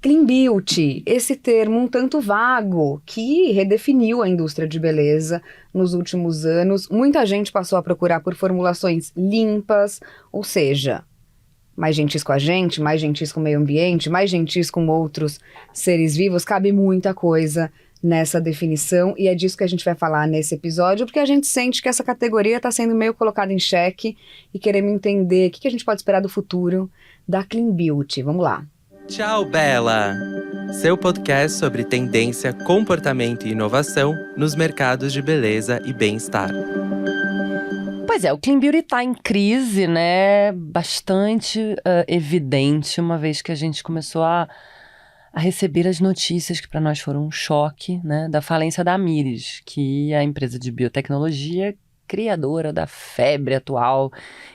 Clean Beauty, esse termo um tanto vago que redefiniu a indústria de beleza nos últimos anos. Muita gente passou a procurar por formulações limpas, ou seja, mais gentis com a gente, mais gentis com o meio ambiente, mais gentis com outros seres vivos. Cabe muita coisa nessa definição e é disso que a gente vai falar nesse episódio, porque a gente sente que essa categoria está sendo meio colocada em xeque e queremos entender o que a gente pode esperar do futuro da Clean Beauty. Vamos lá. Tchau, Bela! Seu podcast sobre tendência, comportamento e inovação nos mercados de beleza e bem-estar. Pois é, o Clean Beauty tá em crise, né? Bastante evidente, uma vez que a gente começou a receber as notícias que para nós foram um choque, né? Da falência da Amyris, que é a empresa de biotecnologia criadora da febre atual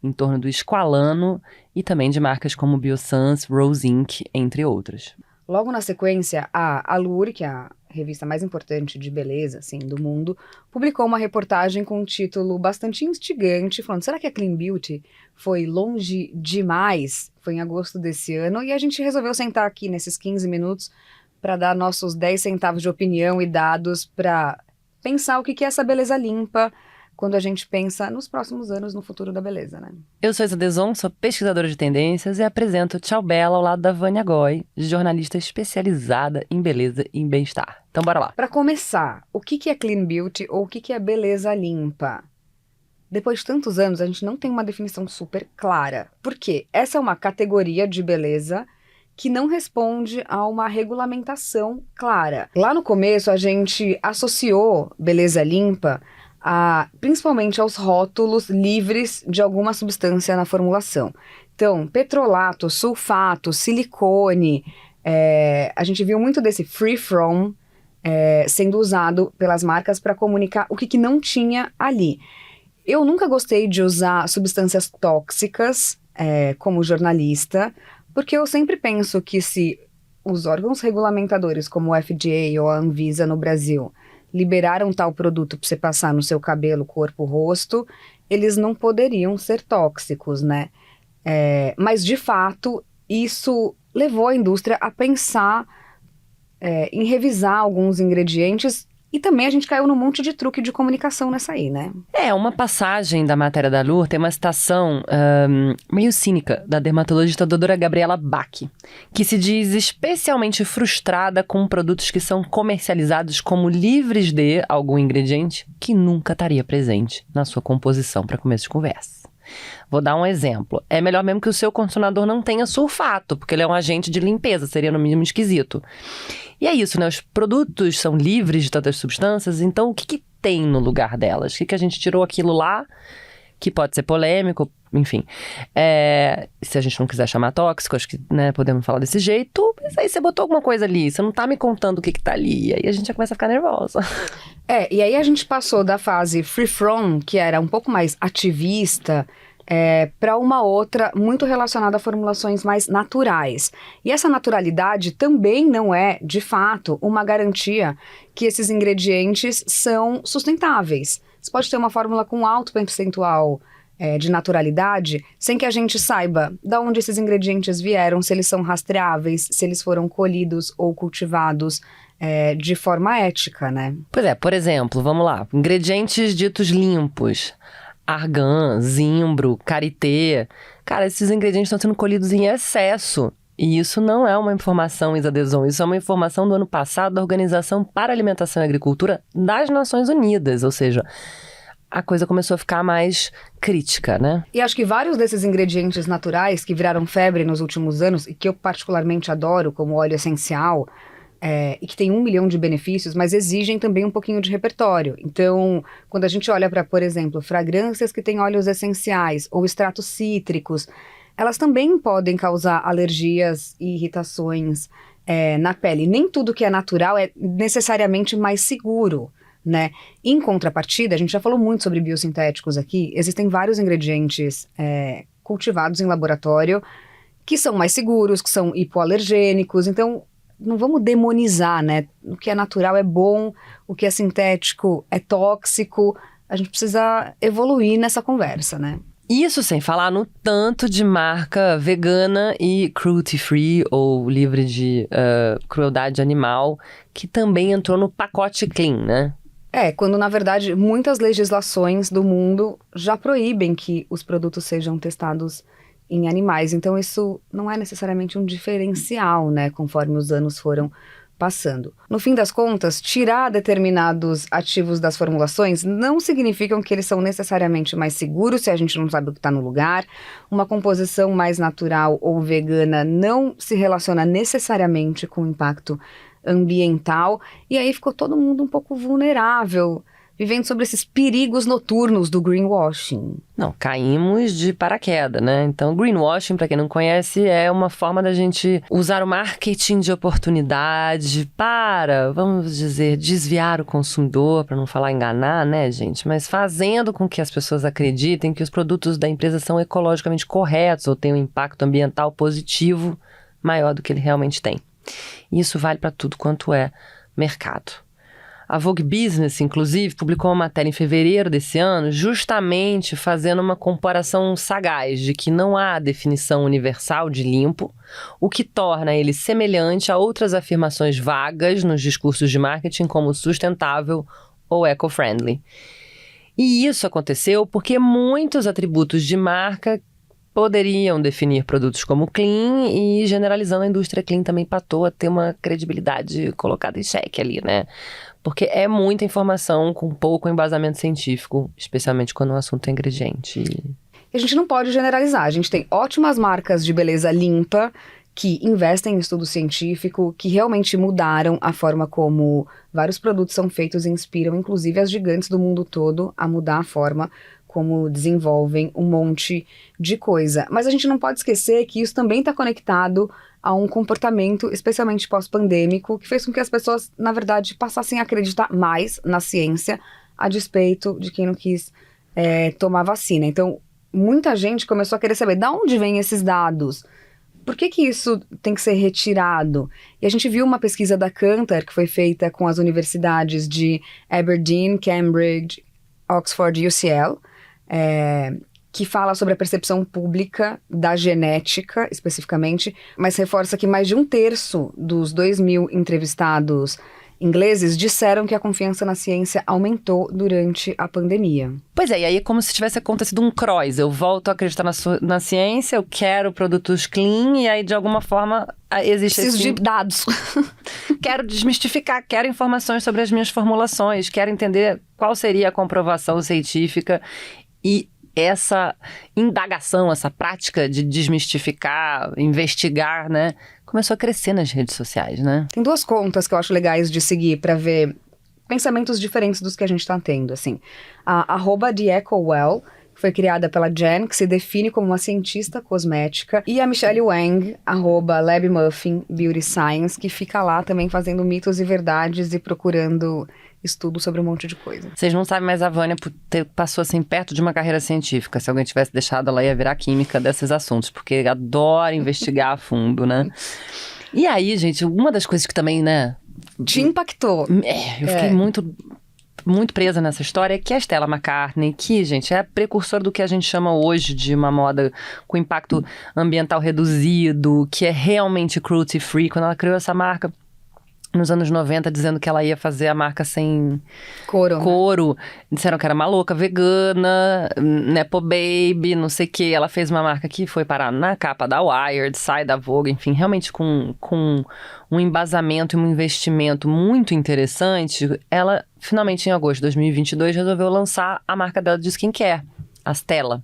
em torno do esqualano e também de marcas como Biossance, Rose Inc., entre outras. Logo na sequência, a Allure, que é a revista mais importante de beleza assim, do mundo, publicou uma reportagem com um título bastante instigante, falando, será que a Clean Beauty foi longe demais? Foi em agosto desse ano, e a gente resolveu sentar aqui nesses 15 minutos para dar nossos 10 centavos de opinião e dados para pensar o que é essa beleza limpa, quando a gente pensa nos próximos anos, no futuro da beleza, né? Eu sou Isa Deson, sou pesquisadora de tendências e apresento Tchau Bela ao lado da Vânia Goy, jornalista especializada em beleza e em bem-estar. Então bora lá. Para começar, o que é Clean Beauty ou o que é beleza limpa? Depois de tantos anos, a gente não tem uma definição super clara. Por quê? Essa é uma categoria de beleza que não responde a uma regulamentação clara. Lá no começo, a gente associou beleza limpa principalmente aos rótulos livres de alguma substância na formulação. Então, petrolato, sulfato, silicone, a gente viu muito desse free from sendo usado pelas marcas para comunicar o que não tinha ali. Eu nunca gostei de usar substâncias tóxicas como jornalista, porque eu sempre penso que se os órgãos regulamentadores como o FDA ou a Anvisa no Brasil liberaram tal produto para você passar no seu cabelo, corpo, rosto, eles não poderiam ser tóxicos, né? Mas, de fato, isso levou a indústria a pensar em revisar alguns ingredientes e também a gente caiu num monte de truque de comunicação nessa aí, né? Uma passagem da matéria da Allure tem uma citação meio cínica da dermatologista doutora Gabriela Bach, que se diz especialmente frustrada com produtos que são comercializados como livres de algum ingrediente que nunca estaria presente na sua composição para começo de conversa. Vou dar um exemplo. É melhor mesmo que o seu condicionador não tenha sulfato, porque ele é um agente de limpeza, seria no mínimo esquisito. E é isso, né? Os produtos são livres de tantas substâncias, então o que tem no lugar delas? O que a gente tirou aquilo lá, que pode ser polêmico, enfim. Se a gente não quiser chamar tóxico, acho que né, podemos falar desse jeito, mas aí você botou alguma coisa ali, você não tá me contando o que tá ali, e aí a gente já começa a ficar nervosa. E aí a gente passou da fase free from, que era um pouco mais ativista, para uma outra muito relacionada a formulações mais naturais. E essa naturalidade também não é, de fato, uma garantia que esses ingredientes são sustentáveis. Você pode ter uma fórmula com alto percentual de naturalidade, sem que a gente saiba de onde esses ingredientes vieram, se eles são rastreáveis, se eles foram colhidos ou cultivados de forma ética, né? Pois por exemplo, vamos lá, ingredientes ditos limpos. Argan, zimbro, karité. Cara, esses ingredientes estão sendo colhidos em excesso. E isso não é uma informação, Isa Deson, isso é uma informação do ano passado da Organização para a Alimentação e Agricultura das Nações Unidas. Ou seja, a coisa começou a ficar mais crítica, né? E acho que vários desses ingredientes naturais que viraram febre nos últimos anos, e que eu particularmente adoro, como óleo essencial, e que tem 1 milhão de benefícios, mas exigem também um pouquinho de repertório. Então, quando a gente olha para, por exemplo, fragrâncias que têm óleos essenciais ou extratos cítricos, elas também podem causar alergias e irritações na pele. Nem tudo que é natural é necessariamente mais seguro, né? Em contrapartida, a gente já falou muito sobre biosintéticos aqui, existem vários ingredientes cultivados em laboratório que são mais seguros, que são hipoalergênicos, então não vamos demonizar, né? O que é natural é bom, o que é sintético é tóxico. A gente precisa evoluir nessa conversa, né? Isso sem falar no tanto de marca vegana e cruelty-free, ou livre de crueldade animal, que também entrou no pacote clean, né? Quando na verdade muitas legislações do mundo já proíbem que os produtos sejam testados em animais. Então isso não é necessariamente um diferencial, né, conforme os anos foram passando. No fim das contas, tirar determinados ativos das formulações não significa que eles são necessariamente mais seguros se a gente não sabe o que está no lugar. Uma composição mais natural ou vegana não se relaciona necessariamente com impacto ambiental. E aí ficou todo mundo um pouco vulnerável, vivendo sobre esses perigos noturnos do greenwashing. Não, caímos de paraquedas, né? Então, greenwashing, para quem não conhece, é uma forma da gente usar o marketing de oportunidade para, vamos dizer, desviar o consumidor, para não falar enganar, né, gente? Mas fazendo com que as pessoas acreditem que os produtos da empresa são ecologicamente corretos ou têm um impacto ambiental positivo maior do que ele realmente tem. Isso vale para tudo quanto é mercado. A Vogue Business, inclusive, publicou uma matéria em fevereiro desse ano, justamente fazendo uma comparação sagaz de que não há definição universal de limpo, o que torna ele semelhante a outras afirmações vagas nos discursos de marketing como sustentável ou eco-friendly. E isso aconteceu porque muitos atributos de marca poderiam definir produtos como clean e, generalizando, a indústria clean também patou a ter uma credibilidade colocada em xeque ali, né? Porque é muita informação com pouco embasamento científico, especialmente quando o assunto é ingrediente. A gente não pode generalizar. A gente tem ótimas marcas de beleza limpa que investem em estudo científico, que realmente mudaram a forma como vários produtos são feitos e inspiram, inclusive, as gigantes do mundo todo a mudar a forma como desenvolvem um monte de coisa. Mas a gente não pode esquecer que isso também está conectado a um comportamento, especialmente pós-pandêmico, que fez com que as pessoas, na verdade, passassem a acreditar mais na ciência, a despeito de quem não quis tomar vacina. Então, muita gente começou a querer saber de onde vêm esses dados. Por que isso tem que ser retirado? E a gente viu uma pesquisa da Kantar, que foi feita com as universidades de Aberdeen, Cambridge, Oxford e UCL, que fala sobre a percepção pública da genética, especificamente, mas reforça que mais de 1/3 dos 2.000 entrevistados ingleses disseram que a confiança na ciência aumentou durante a pandemia. Pois é, e aí é como se tivesse acontecido um cross. Eu volto a acreditar na ciência, eu quero produtos clean, e aí de alguma forma existe Preciso de dados. Quero desmistificar, quero informações sobre as minhas formulações, quero entender qual seria a comprovação científica. E essa indagação, essa prática de desmistificar, investigar, né, começou a crescer nas redes sociais, né? Tem 2 contas que eu acho legais de seguir para ver pensamentos diferentes dos que a gente está tendo, assim. A @TheEcoWell, que foi criada pela Jen, que se define como uma cientista cosmética, e a Michelle Wang, @LabMuffinBeautyScience, que fica lá também fazendo mitos e verdades e procurando estudo sobre um monte de coisa. Vocês não sabem, mas a Vânia passou assim perto de uma carreira científica. Se alguém tivesse deixado, ela ia virar química desses assuntos, porque adora investigar a fundo, né? E aí, gente, uma das coisas que também, né... Te impactou. Eu fiquei muito presa nessa história, é que a Stella McCartney, que, gente, é a precursora do que a gente chama hoje de uma moda com impacto ambiental reduzido, que é realmente cruelty-free, quando ela criou essa marca nos anos 90, dizendo que ela ia fazer a marca sem couro. Disseram que era uma louca vegana, Nepo Baby, não sei o que. Ela fez uma marca que foi parar na capa da Wired, sai da Vogue, enfim, realmente com um embasamento e um investimento muito interessante. Ela, finalmente, em agosto de 2022, resolveu lançar a marca dela de skincare, a Stella.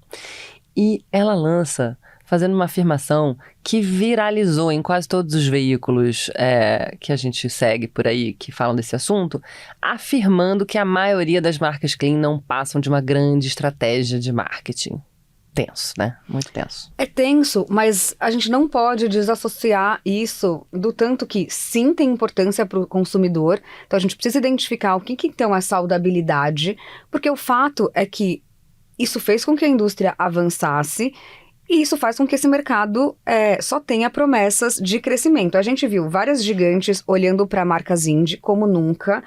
E ela lança fazendo uma afirmação que viralizou em quase todos os veículos que a gente segue por aí, que falam desse assunto, afirmando que a maioria das marcas clean não passam de uma grande estratégia de marketing. Tenso, né? Muito tenso. É tenso, mas a gente não pode desassociar isso do tanto que sim tem importância para o consumidor. Então a gente precisa identificar o que então é saudabilidade, porque o fato é que isso fez com que a indústria avançasse. E isso faz com que esse mercado só tenha promessas de crescimento. A gente viu várias gigantes olhando para marcas indie como nunca,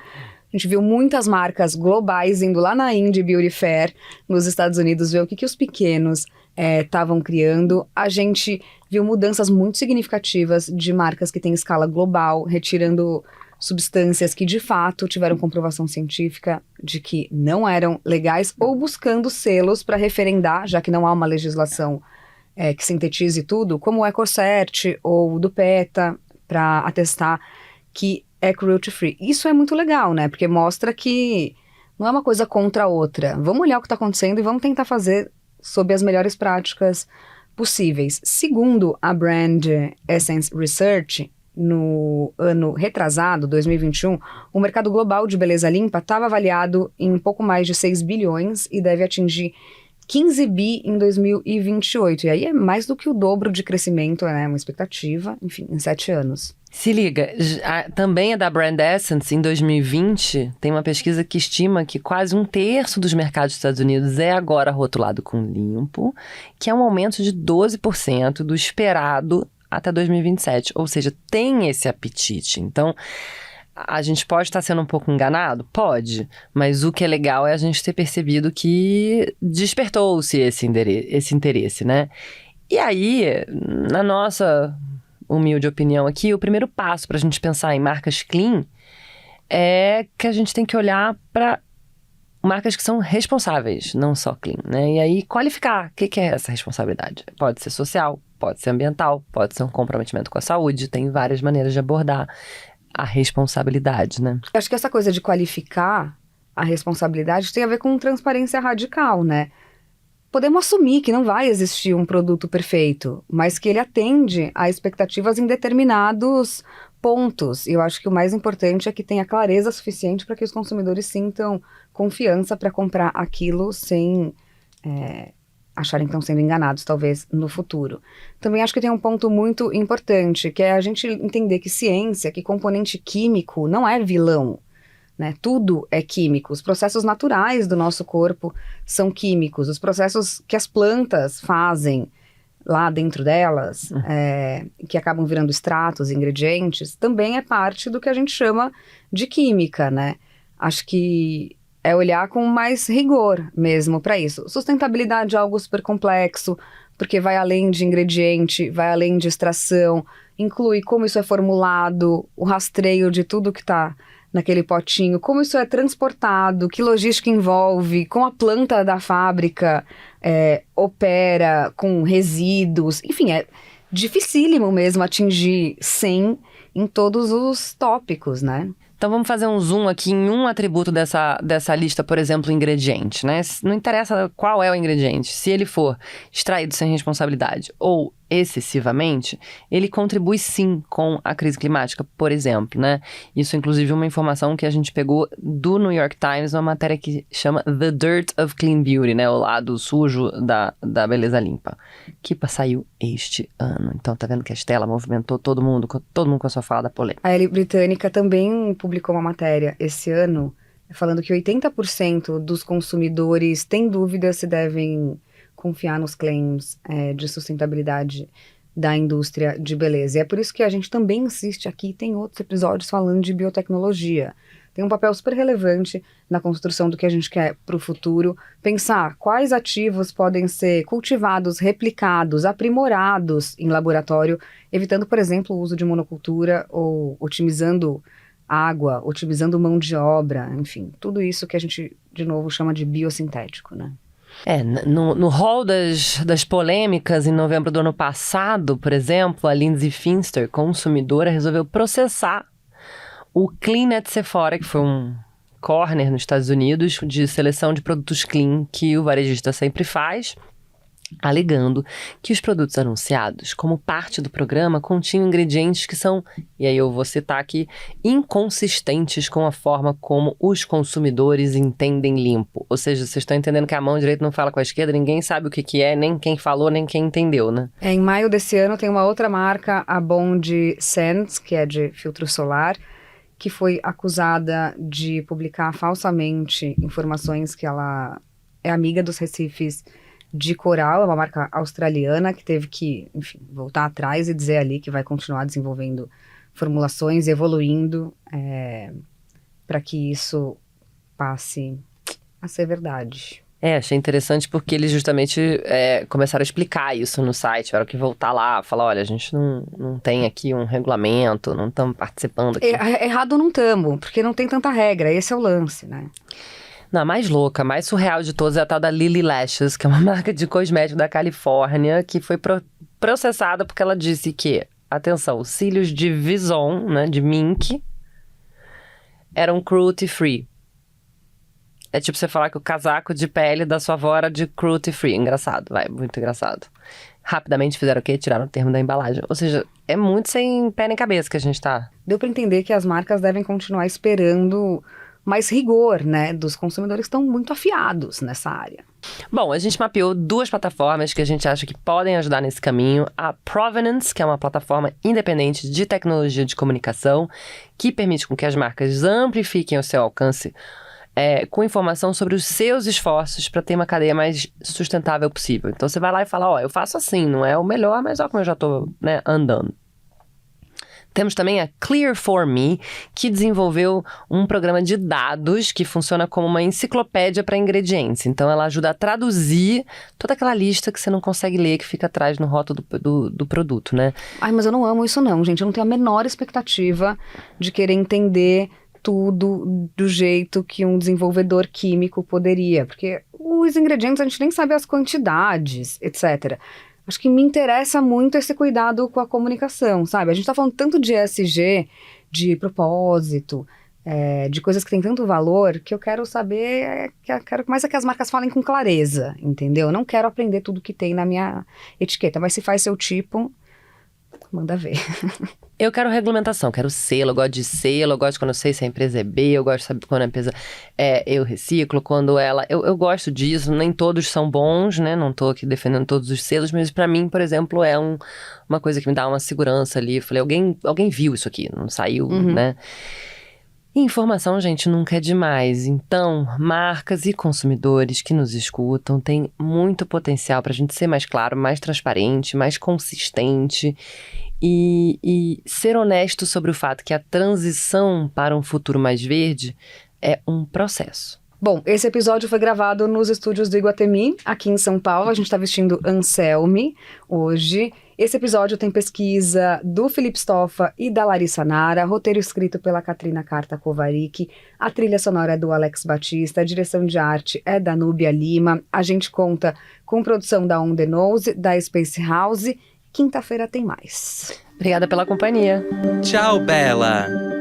A gente viu muitas marcas globais indo lá na Indie Beauty Fair, nos Estados Unidos, ver o que os pequenos estavam criando. A gente viu mudanças muito significativas de marcas que têm escala global, retirando substâncias que de fato tiveram comprovação científica de que não eram legais, ou buscando selos para referendar, já que não há uma legislação que sintetize tudo, como o EcoCert ou do PETA, para atestar que é cruelty free. Isso é muito legal, né? Porque mostra que não é uma coisa contra a outra. Vamos olhar o que está acontecendo e vamos tentar fazer sob as melhores práticas possíveis. Segundo a Brand Essence Research, no ano retrasado, 2021, o mercado global de beleza limpa estava avaliado em um pouco mais de 6 bilhões e deve atingir 15 bi em 2028. E aí é mais do que o dobro de crescimento, né? Uma expectativa, enfim, em 7 anos. Se liga, também é da Brand Essence, em 2020, tem uma pesquisa que estima que quase 1/3 dos mercados dos Estados Unidos é agora rotulado com limpo, que é um aumento de 12% do esperado até 2027. Ou seja, tem esse apetite. Então, a gente pode estar sendo um pouco enganado? Pode. Mas o que é legal é a gente ter percebido que despertou-se esse interesse, né? E aí, na nossa humilde opinião aqui, o primeiro passo para a gente pensar em marcas clean é que a gente tem que olhar para marcas que são responsáveis, não só clean, né? E aí qualificar o que é essa responsabilidade. Pode ser social, pode ser ambiental, pode ser um comprometimento com a saúde, tem várias maneiras de abordar a responsabilidade, né? Acho que essa coisa de qualificar a responsabilidade tem a ver com transparência radical, né? Podemos assumir que não vai existir um produto perfeito, mas que ele atende a expectativas em determinados pontos. E eu acho que o mais importante é que tenha clareza suficiente para que os consumidores sintam confiança para comprar aquilo sem acharem que estão sendo enganados, talvez, no futuro. Também acho que tem um ponto muito importante, que é a gente entender que ciência, que componente químico não é vilão. Né? Tudo é químico. Os processos naturais do nosso corpo são químicos. Os processos que as plantas fazem lá dentro delas, que acabam virando extratos, ingredientes, também é parte do que a gente chama de química, né? Acho que é olhar com mais rigor mesmo para isso. Sustentabilidade é algo super complexo, porque vai além de ingrediente, vai além de extração, inclui como isso é formulado, o rastreio de tudo que está naquele potinho, como isso é transportado, que logística envolve, como a planta da fábrica opera com resíduos, enfim, é dificílimo mesmo atingir 100 em todos os tópicos, né? Então vamos fazer um zoom aqui em um atributo dessa lista, por exemplo, o ingrediente, né? Não interessa qual é o ingrediente, se ele for extraído sem responsabilidade ou excessivamente, ele contribui sim com a crise climática, por exemplo, né? Isso, inclusive, é uma informação que a gente pegou do New York Times, uma matéria que chama The Dirt of Clean Beauty, né? O lado sujo da beleza limpa, que saiu este ano. Então, tá vendo que a Estela movimentou todo mundo com a sua fala da polêmica. A Elle Britânica também publicou uma matéria esse ano, falando que 80% dos consumidores têm dúvidas se devem confiar nos claims de sustentabilidade da indústria de beleza. E é por isso que a gente também insiste aqui, tem outros episódios falando de biotecnologia. Tem um papel super relevante na construção do que a gente quer para o futuro. Pensar quais ativos podem ser cultivados, replicados, aprimorados em laboratório, evitando, por exemplo, o uso de monocultura ou otimizando água, otimizando mão de obra, enfim, tudo isso que a gente, de novo, chama de biosintético, né? No hall das polêmicas, em novembro do ano passado, por exemplo, a Lindsay Finster, consumidora, resolveu processar o Clean at Sephora, que foi um corner nos Estados Unidos de seleção de produtos clean que o varejista sempre faz, alegando que os produtos anunciados como parte do programa continham ingredientes que são, e aí eu vou citar aqui, inconsistentes com a forma como os consumidores entendem limpo. Ou seja, vocês estão entendendo que a mão direita não fala com a esquerda, ninguém sabe o que é, nem quem falou, nem quem entendeu, né? Em maio desse ano tem uma outra marca, a Bond Sands, que é de filtro solar, que foi acusada de publicar falsamente informações que ela é amiga dos recifes de coral, é uma marca australiana que teve que, enfim, voltar atrás e dizer ali que vai continuar desenvolvendo formulações, evoluindo para que isso passe a ser verdade. Achei interessante porque eles justamente começaram a explicar isso no site, tiveram que voltar lá, falar, olha, a gente não tem aqui um regulamento, não estamos participando aqui. Errado não estamos, porque não tem tanta regra, esse é o lance, né? Não, a mais louca, a mais surreal de todas é a tal da Lily Lashes, que é uma marca de cosmético da Califórnia, que foi processada porque ela disse que, atenção, os cílios de Vison, né, de mink, eram cruelty free. É tipo você falar que o casaco de pele da sua avó era de cruelty free. Engraçado, muito engraçado. Rapidamente fizeram o quê? Tiraram o termo da embalagem. Ou seja, é muito sem pé nem cabeça que a gente tá. Deu pra entender que as marcas devem continuar esperando mais rigor, né? Dos consumidores que estão muito afiados nessa área. Bom, a gente mapeou 2 plataformas que a gente acha que podem ajudar nesse caminho. A Provenance, que é uma plataforma independente de tecnologia de comunicação, que permite com que as marcas amplifiquem o seu alcance com informação sobre os seus esforços para ter uma cadeia mais sustentável possível. Então você vai lá e fala, eu faço assim, não é o melhor, mas olha como eu já estou andando. Temos também a Clear4Me, que desenvolveu um programa de dados que funciona como uma enciclopédia para ingredientes. Então ela ajuda a traduzir toda aquela lista que você não consegue ler, que fica atrás no rótulo do produto, né? Ai, mas eu não amo isso não, gente. Eu não tenho a menor expectativa de querer entender tudo do jeito que um desenvolvedor químico poderia, porque os ingredientes a gente nem sabe as quantidades, etc. Acho que me interessa muito esse cuidado com a comunicação, sabe? A gente tá falando tanto de ESG, de propósito, de coisas que têm tanto valor, que eu quero saber, quero mais que as marcas falem com clareza, entendeu? Eu não quero aprender tudo que tem na minha etiqueta, mas se faz seu tipo, manda ver. Eu quero regulamentação, quero selo, eu gosto de selo, eu gosto quando eu sei se a empresa é B, eu gosto de saber quando a empresa eu reciclo, quando ela... Eu gosto disso, nem todos são bons, né? Não tô aqui defendendo todos os selos, mas pra mim, por exemplo, é uma coisa que me dá uma segurança ali. Eu falei, alguém viu isso aqui, não saiu, né? E informação, gente, nunca é demais. Então, marcas e consumidores que nos escutam têm muito potencial pra gente ser mais claro, mais transparente, mais consistente e ser honesto sobre o fato que a transição para um futuro mais verde é um processo. Bom, esse episódio foi gravado nos estúdios do Iguatemi, aqui em São Paulo. A gente está vestindo Anselme hoje. Esse episódio tem pesquisa do Felipe Stoffa e da Larissa Nara, roteiro escrito pela Katrina Carta Kovarik, a trilha sonora é do Alex Batista, a direção de arte é da Núbia Lima. A gente conta com produção da On The Nose, da Space House. Quinta-feira tem mais. Obrigada pela companhia. Tchau, Bela!